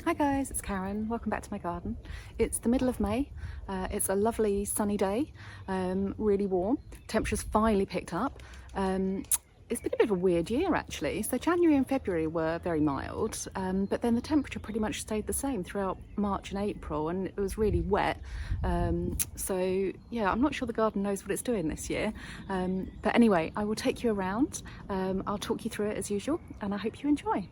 Hi guys, it's Karen. Welcome back to my garden. It's the middle of May. It's a lovely sunny day, really warm. Temperature's finally picked up. It's been a bit of a weird year actually. So January and February were very mild, but then the temperature pretty much stayed the same throughout March and April, and it was really wet. So yeah, I'm not sure the garden knows what it's doing this year. But anyway, I will take you around. I'll talk you through it as usual, and I hope you enjoy.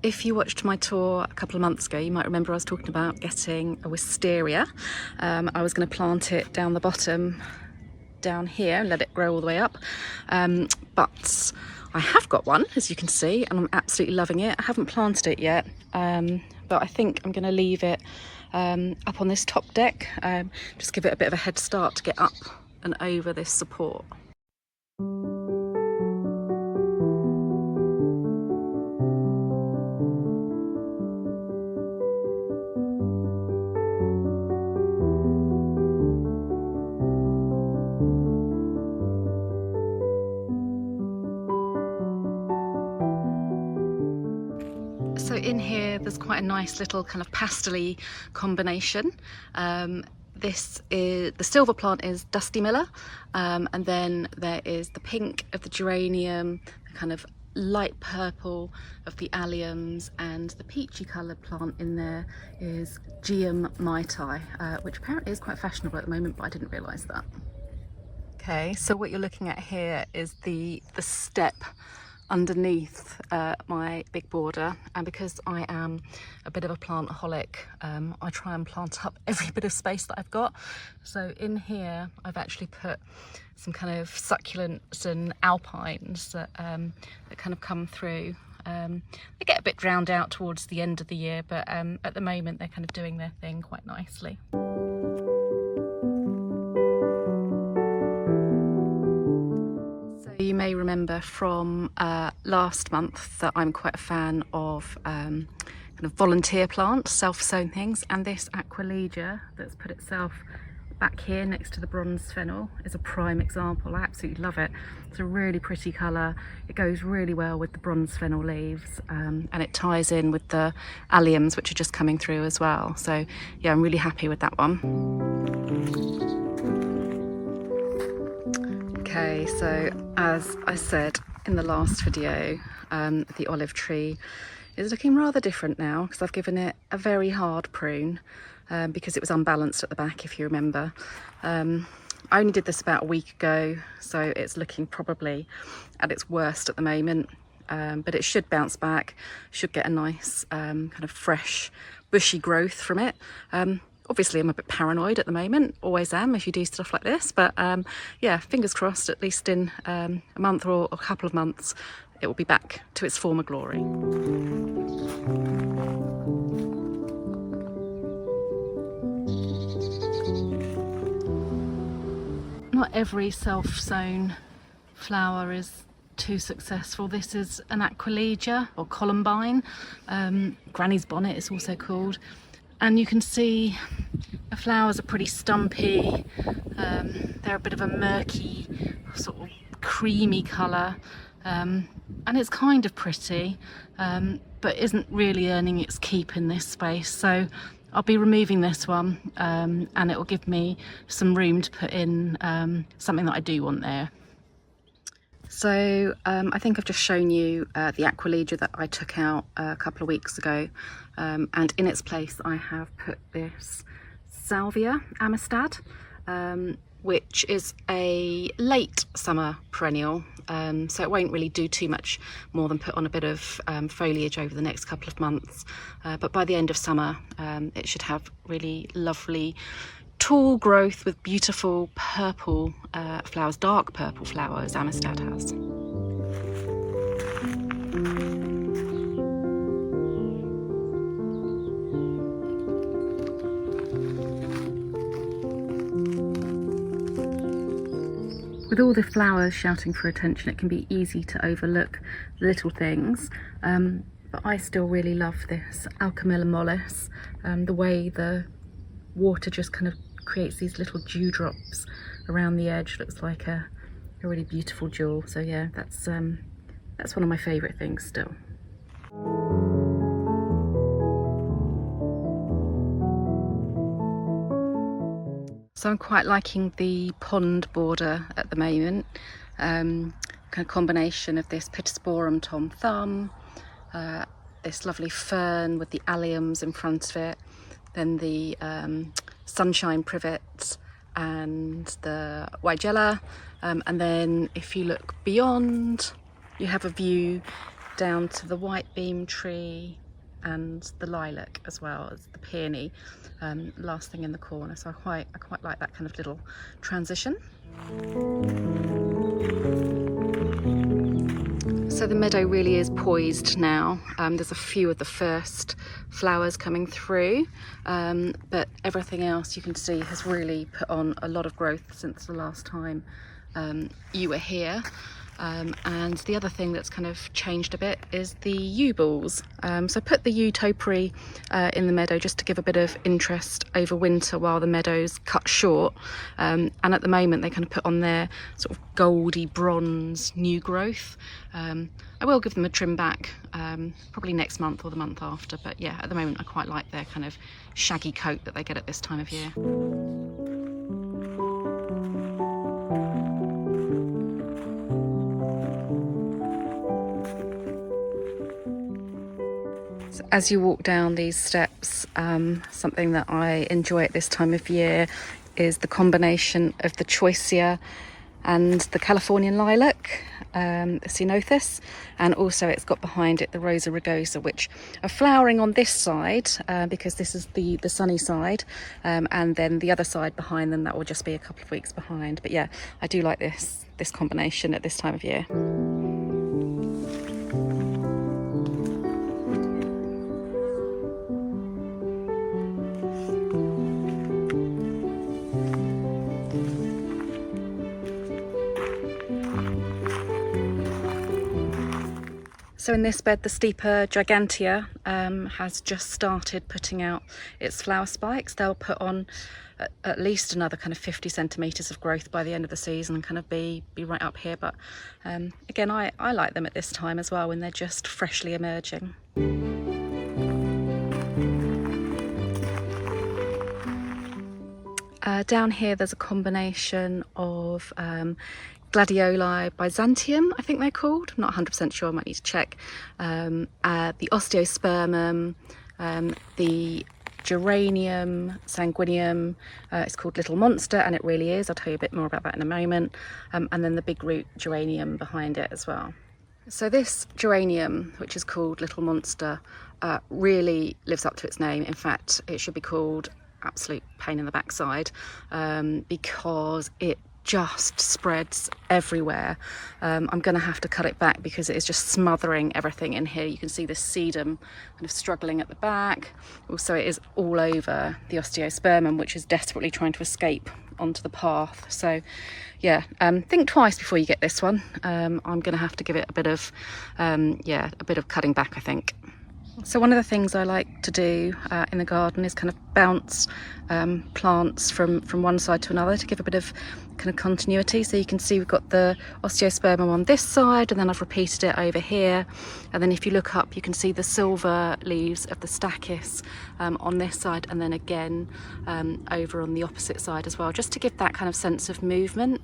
If you watched my tour a couple of months ago, you might remember I was talking about getting a wisteria. I was going to plant it down the bottom down here and let it grow all the way up. But I have got one, as you can see, and I'm absolutely loving it. I haven't planted it yet, but I think I'm going to leave it up on this top deck. Just give it a bit of a head start to get up and over this support. So in here there's quite a nice little kind of pastel-y combination. This is the silver plant is Dusty Miller, and then there is the pink of the geranium, the kind of light purple of the alliums, and the peachy coloured plant in there is Geum, which apparently is quite fashionable at the moment, but I didn't realise that. Okay, so what you're looking at here is the step underneath my big border, and because I am a bit of a plantaholic, I try and plant up every bit of space that I've got. So in here I've actually put some kind of succulents and alpines that kind of come through. They get a bit drowned out towards the end of the year, but at the moment they're kind of doing their thing quite nicely. You may remember from last month that I'm quite a fan of kind of volunteer plants, self-sown things, and this Aqualia that's put itself back here next to the bronze fennel is a prime example. I absolutely love it. It's a really pretty colour. It goes really well with the bronze fennel leaves, and it ties in with the alliums, which are just coming through as well. So yeah, I'm really happy with that one. Okay, so as I said in the last video, the olive tree is looking rather different now because I've given it a very hard prune because it was unbalanced at the back, if you remember. I only did this about a week ago, so it's looking probably at its worst at the moment, but it should bounce back, should get a nice kind of fresh bushy growth from it. Obviously I'm a bit paranoid at the moment, always am if you do stuff like this, but yeah, fingers crossed, at least in a month or a couple of months it will be back to its former glory. Not every self-sown flower is too successful. This is an Aquilegia or columbine, Granny's bonnet it's also called. And you can see the flowers are pretty stumpy. They're a bit of a murky, sort of creamy colour, and it's kind of pretty, but isn't really earning its keep in this space. So I'll be removing this one, and it will give me some room to put in something that I do want there. So I think I've just shown you the Aquilegia that I took out a couple of weeks ago, and in its place I have put this Salvia Amistad, which is a late summer perennial, so it won't really do too much more than put on a bit of foliage over the next couple of months, but by the end of summer it should have really lovely tall growth with beautiful purple flowers, dark purple flowers Amistad has. With all the flowers shouting for attention, it can be easy to overlook the little things, but I still really love this Almilla mollis, the way the water just kind of creates these little dewdrops around the edge. Looks like a really beautiful jewel. So yeah, that's one of my favourite things still. So I'm quite liking the pond border at the moment. Kind of combination of this Pittosporum Tom Thumb, this lovely fern with the alliums in front of it, then the sunshine privet and the Weigela, and then if you look beyond, you have a view down to the white beam tree and the lilac, as well as the peony, last thing in the corner. So I quite like that kind of little transition. So the meadow really is poised now. There's a few of the first flowers coming through, but everything else you can see has really put on a lot of growth since the last time you were here. And the other thing that's kind of changed a bit is the yew balls. So I put the yew topiary in the meadow just to give a bit of interest over winter while the meadow's cut short. And at the moment they kind of put on their sort of goldy bronze new growth. I will give them a trim back probably next month or the month after, but yeah, at the moment I quite like their kind of shaggy coat that they get at this time of year. As you walk down these steps, something that I enjoy at this time of year is the combination of the choicea and the Californian lilac, the ceanothus, and also it's got behind it the rosa rugosa, which are flowering on this side because this is the sunny side, and then the other side behind them, that will just be a couple of weeks behind. But yeah, I do like this combination at this time of year. So in this bed, the steeper gigantea has just started putting out its flower spikes. They'll put on at least another kind of 50 centimetres of growth by the end of the season and kind of be right up here. But again, I like them at this time as well, when they're just freshly emerging. Down here there's a combination of Gladioli Byzantium, I think they're called. I'm not 100% sure, I might need to check. The Osteospermum, the Geranium sanguineum, it's called Little Monster, and it really is. I'll tell you a bit more about that in a moment. And then the big root geranium behind it as well. So this geranium, which is called Little Monster, really lives up to its name. In fact, it should be called absolute pain in the backside, because it just spreads everywhere. I'm going to have to cut it back because it is just smothering everything in here. You can see the sedum kind of struggling at the back. Also, it is all over the Osteospermum, which is desperately trying to escape onto the path. So yeah, think twice before you get this one. I'm going to have to give it a bit of cutting back, I think. So one of the things I like to do in the garden is kind of bounce plants from one side to another to give a bit of kind of continuity. So you can see we've got the Osteospermum on this side, and then I've repeated it over here. And then if you look up, you can see the silver leaves of the Stachys on this side, and then again over on the opposite side as well, just to give that kind of sense of movement.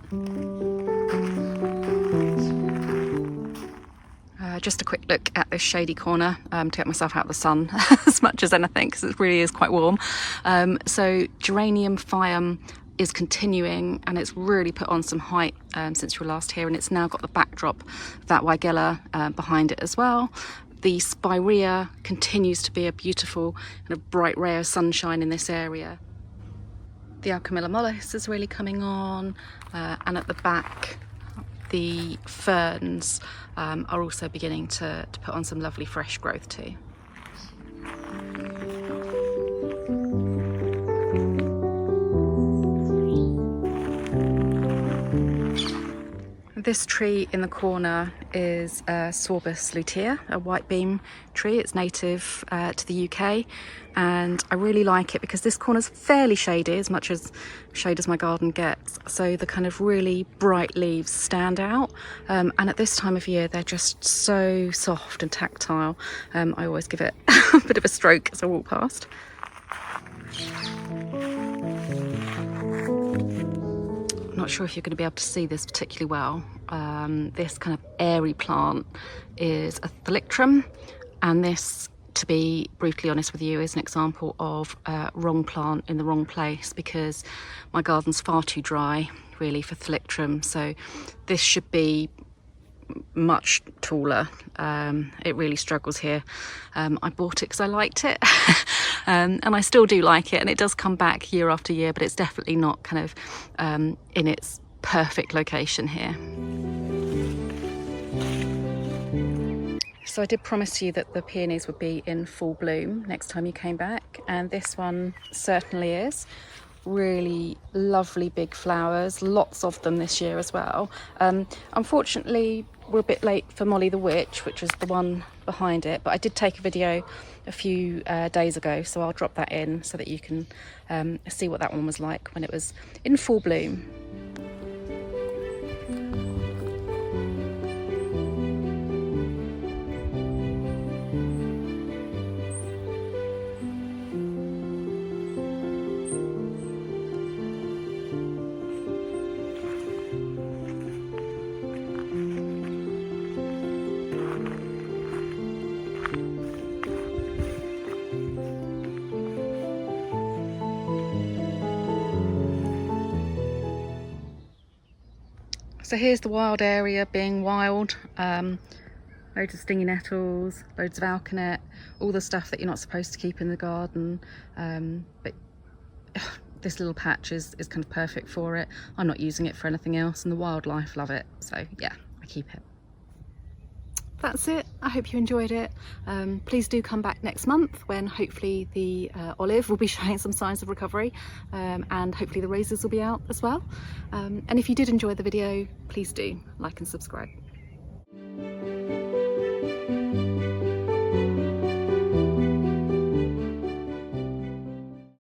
Just a quick look at this shady corner to get myself out of the sun as much as anything, because it really is quite warm. So Geranium Phaeum is continuing, and it's really put on some height since you were last here, and it's now got the backdrop of that Weigela behind it as well. The Spirea continues to be a beautiful kind of bright ray of sunshine in this area. The Almilla mollis is really coming on, and at the back the ferns are also beginning to put on some lovely fresh growth too. This tree in the corner is Sorbus lutea, a white beam tree. It's native to the UK, and I really like it because this corner's fairly shady, as much as shade as my garden gets. So the kind of really bright leaves stand out, and at this time of year they're just so soft and tactile. I always give it a bit of a stroke as I walk past. not sure if you're going to be able to see this particularly well. This kind of airy plant is a thalictrum, and this, to be brutally honest with you, is an example of wrong plant in the wrong place, because my garden's far too dry really for thalictrum, so this should be much taller. It really struggles here. I bought it because I liked it and I still do like it, and it does come back year after year, but it's definitely not kind of in its perfect location here. So I did promise you that the peonies would be in full bloom next time you came back, and this one certainly is. Really lovely big flowers, lots of them this year as well. Unfortunately, we're a bit late for Molly the Witch, which was the one behind it, but I did take a video a few days ago, so I'll drop that in so that you can see what that one was like when it was in full bloom. So here's the wild area being wild. Loads of stingy nettles, loads of alkanet, all the stuff that you're not supposed to keep in the garden. But this little patch is kind of perfect for it. I'm not using it for anything else, and the wildlife love it. So yeah, I keep it. That's it. I hope you enjoyed it. Please do come back next month when hopefully the olive will be showing some signs of recovery, and hopefully the roses will be out as well. And if you did enjoy the video, please do like and subscribe.